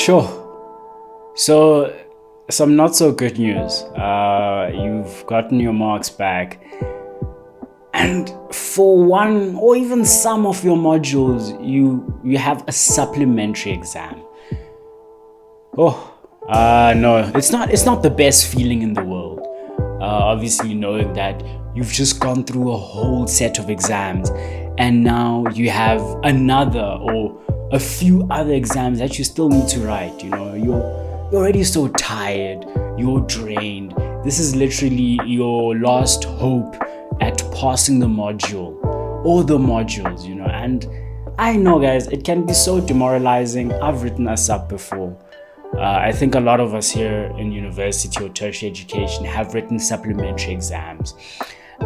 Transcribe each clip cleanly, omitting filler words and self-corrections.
Sure. So, some not so good news. You've gotten your marks back, and for one or even some of your modules, you have a supplementary exam. No, it's not the best feeling in the world. Obviously, knowing that you've just gone through a whole set of exams, and now you have another or a few other exams that you still need to write. You're already so tired, you're drained. This is literally your last hope at passing the module or the modules, and I know, guys, it can be so demoralizing. I've written us up before. I think a lot of us here in university or tertiary education have written supplementary exams.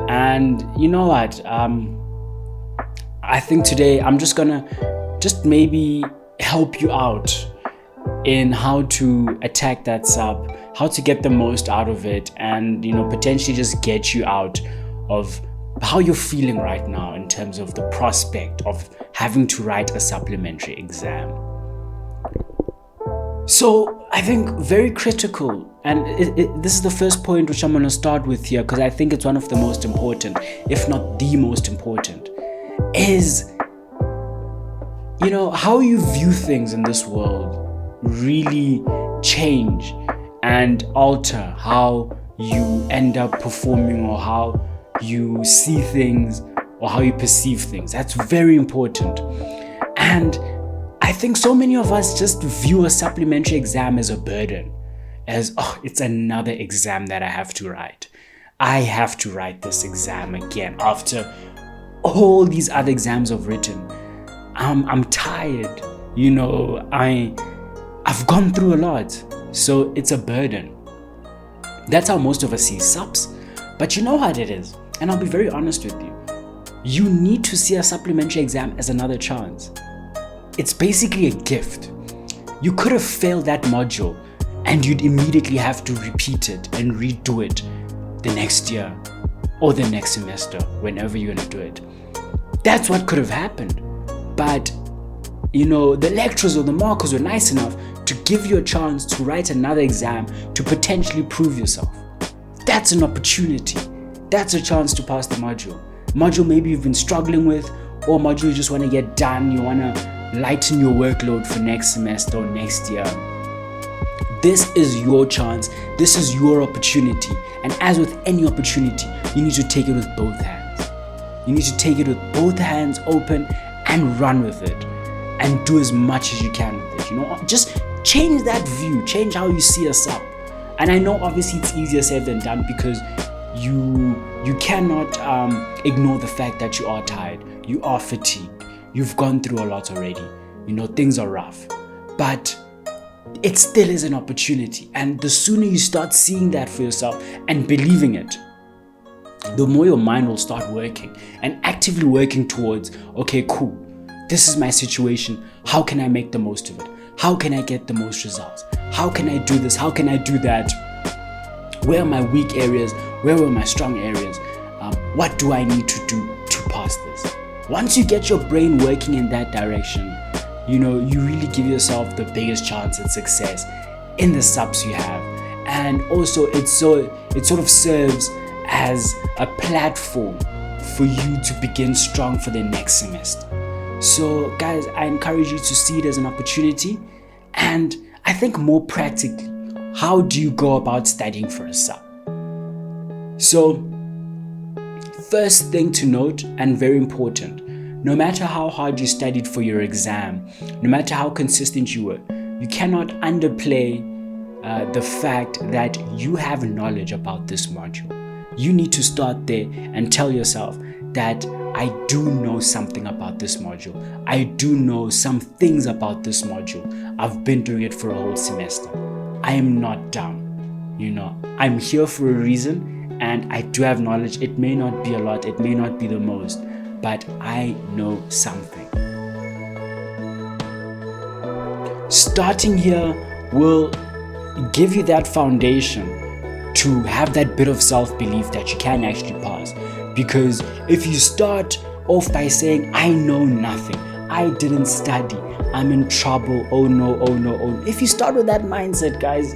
And you know what? I think today I'm just gonna maybe help you out in how to attack that sub, how to get the most out of it, and potentially just get you out of how you're feeling right now in terms of the prospect of having to write a supplementary exam. So I think very critical, and this is the first point which I'm going to start with here, because I think it's one of the most important, if not the most important, is how you view things in this world really change and alter how you end up performing, or how you see things, or how you perceive things. That's very important. And I think so many of us just view a supplementary exam as a burden, as, it's another exam that I have to write. I have to write this exam again after all these other exams I've written. I'm tired, I've gone through a lot, so it's a burden. That's how most of us see supps. But you know what it is, and I'll be very honest with you. You need to see a supplementary exam as another chance. It's basically a gift. You could have failed that module and you'd immediately have to repeat it and redo it the next year or the next semester, whenever you're gonna do it. That's what could have happened. But, the lecturers or the markers were nice enough to give you a chance to write another exam to potentially prove yourself. That's an opportunity. That's a chance to pass the module. Module maybe you've been struggling with, or module you just want to get done, you want to lighten your workload for next semester or next year. This is your chance. This is your opportunity. And as with any opportunity, you need to take it with both hands. You need to take it with both hands open and run with it. And do as much as you can with it. Just change that view. Change how you see us up. And I know obviously it's easier said than done, because you cannot ignore the fact that you are tired. You are fatigued. You've gone through a lot already. Things are rough. But it still is an opportunity. And the sooner you start seeing that for yourself and believing it, the more your mind will start working and actively working towards, okay, cool. This is my situation. How can I make the most of it? How can I get the most results? How can I do this? How can I do that? Where are my weak areas? Where are my strong areas? What do I need to do to pass this? Once you get your brain working in that direction, you really give yourself the biggest chance at success in the subs you have. And also it sort of serves as a platform for you to begin strong for the next semester. So guys, I encourage you to see it as an opportunity. And I think more practically, how do you go about studying for a sub? So first thing to note, and very important, no matter how hard you studied for your exam, no matter how consistent you were, you cannot underplay the fact that you have knowledge about this module. You need to start there and tell yourself that I do know something about this module. I do know some things about this module. I've been doing it for a whole semester. I am not dumb. I'm here for a reason, and I do have knowledge. It may not be a lot, it may not be the most, but I know something. Starting here will give you that foundation to have that bit of self-belief that you can actually pass. Because if you start off by saying, I know nothing, I didn't study, I'm in trouble, oh no, oh no, oh no. If you start with that mindset, guys,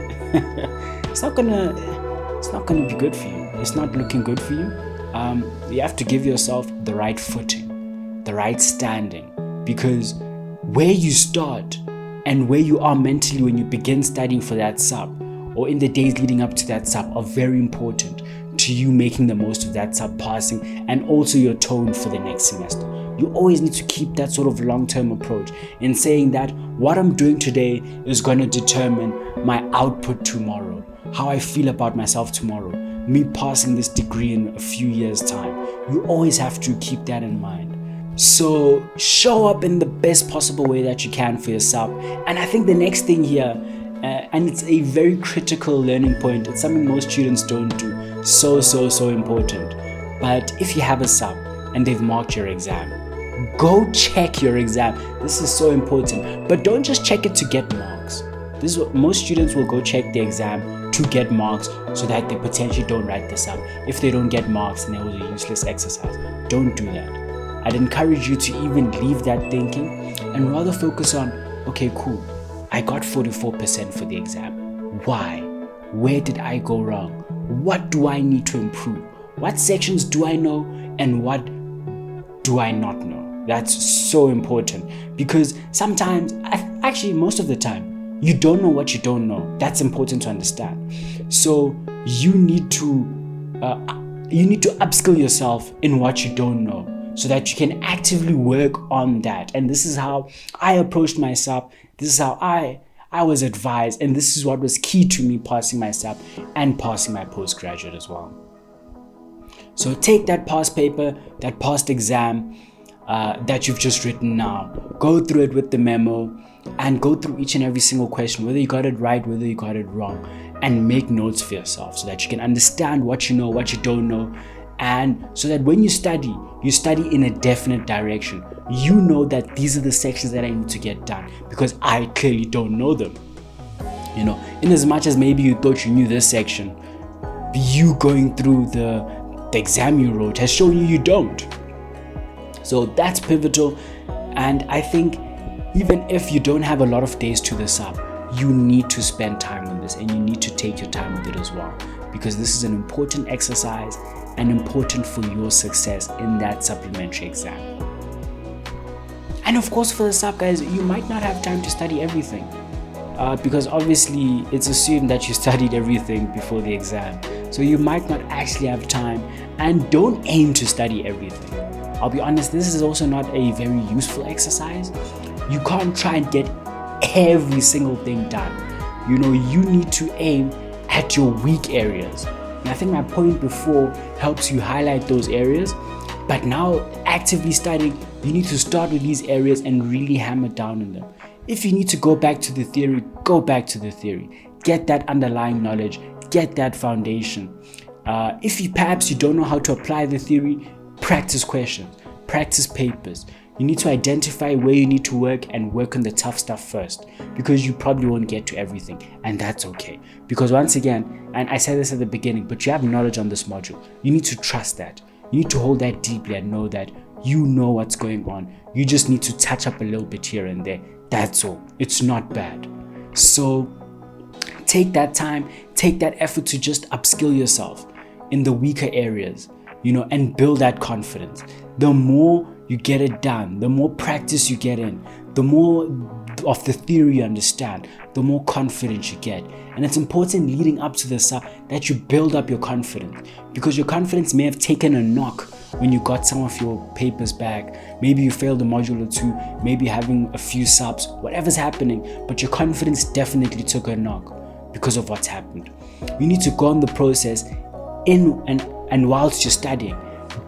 it's not gonna be good for you. It's not looking good for you. You have to give yourself the right footing, the right standing, because where you start and where you are mentally when you begin studying for that sub, or in the days leading up to that sub, are very important to you making the most of that sub, passing, and also your tone for the next semester. You always need to keep that sort of long-term approach in saying that what I'm doing today is going to determine my output tomorrow, how I feel about myself tomorrow, me passing this degree in a few years' time. You always have to keep that in mind. So show up in the best possible way that you can for your sub. And I think the next thing here, and it's a very critical learning point, it's something most students don't do, so important. But if you have a sub and they've marked your exam, go check your exam. This is so important. But don't just check it to get marks. This is what most students will go check the exam to get marks so that they potentially don't write this up. If they don't get marks, then it was a useless exercise. Don't do that. I'd encourage you to even leave that thinking and rather focus on, okay, cool, I got 44% for the exam. Why? Where did I go wrong? What do I need to improve? What sections do I know and what do I not know? That's so important, because sometimes, actually most of the time, you don't know what you don't know. That's important to understand. So you need to upskill yourself in what you don't know, so that you can actively work on that. And this is how I approached my sub. This is how I was advised, and this is what was key to me passing my sub and passing my postgraduate as well. So take that past paper, that past exam that you've just written now, go through it with the memo, and go through each and every single question, whether you got it right, whether you got it wrong, and make notes for yourself so that you can understand what you know, what you don't know, and so that when you study in a definite direction. You know that these are the sections that I need to get done because I clearly don't know them. You know, in as much as maybe you thought you knew this section, you going through the exam you wrote has shown you don't. So that's pivotal. And I think even if you don't have a lot of days to this up, you need to spend time on this, and you need to take your time with it as well, because this is an important exercise and important for your success in that supplementary exam. And of course, for the sub, guys, you might not have time to study everything, because obviously it's assumed that you studied everything before the exam. So you might not actually have time, and don't aim to study everything. I'll be honest, this is also not a very useful exercise. You can't try and get every single thing done. You know, you need to aim at your weak areas. And I think my point before helps you highlight those areas. But now, actively studying, you need to start with these areas and really hammer down on them. If you need to go back to the theory, go back to the theory. Get that underlying knowledge, get that foundation. If perhaps you don't know how to apply the theory, practice questions, practice papers. You need to identify where you need to work and work on the tough stuff first, because you probably won't get to everything, and that's okay. Because once again, and I said this at the beginning, but you have knowledge on this module. You need to trust that. You need to hold that deeply and know that you know what's going on. You just need to touch up a little bit here and there. That's all. It's not bad. So take that time, take that effort to just upskill yourself in the weaker areas, you know, and build that confidence. The more you get it done, the more practice you get in, the more of the theory you understand, the more confidence you get. And it's important leading up to this that you build up your confidence, because your confidence may have taken a knock when you got some of your papers back. Maybe you failed a module or two, maybe having a few subs, whatever's happening, but your confidence definitely took a knock because of what's happened. You need to go on the process and whilst you're studying,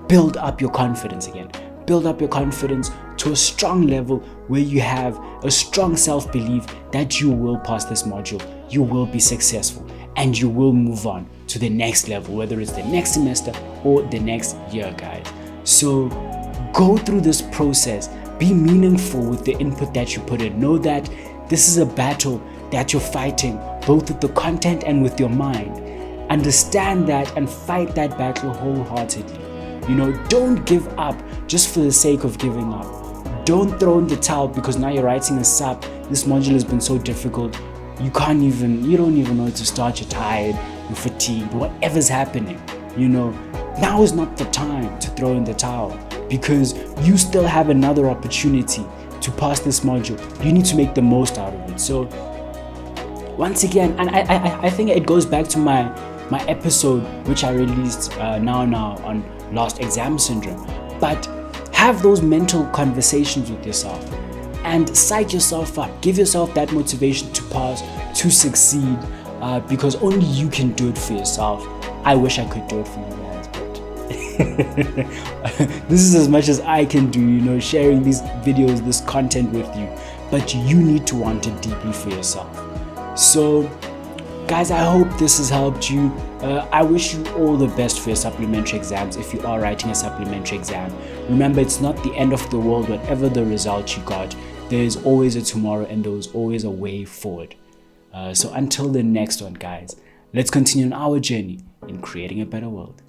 build up your confidence again. Build up your confidence to a strong level where you have a strong self-belief that you will pass this module, you will be successful, and you will move on to the next level, whether it's the next semester or the next year, guys. So go through this process, be meaningful with the input that you put in. Know that this is a battle that you're fighting, both with the content and with your mind. Understand that and fight that battle wholeheartedly. You know, don't give up just for the sake of giving up. Don't throw in the towel because now you're writing a sup. This module has been so difficult. You don't even know where to start. You're tired, you're fatigued, whatever's happening. Now is not the time to throw in the towel, because you still have another opportunity to pass this module. You need to make the most out of it. So once again, and I think it goes back to my episode which I released now on lost exam syndrome. But have those mental conversations with yourself and psych yourself up. Give yourself that motivation to pass, to succeed, because only you can do it for yourself. I wish I could do it for you guys, but this is as much as I can do, sharing these videos, this content with you. But you need to want it deeply for yourself. So guys, I hope this has helped you. I wish you all the best for your supplementary exams if you are writing a supplementary exam. Remember, it's not the end of the world. Whatever the result you got, there's always a tomorrow and there's always a way forward. So until the next one, guys, let's continue on our journey in creating a better world.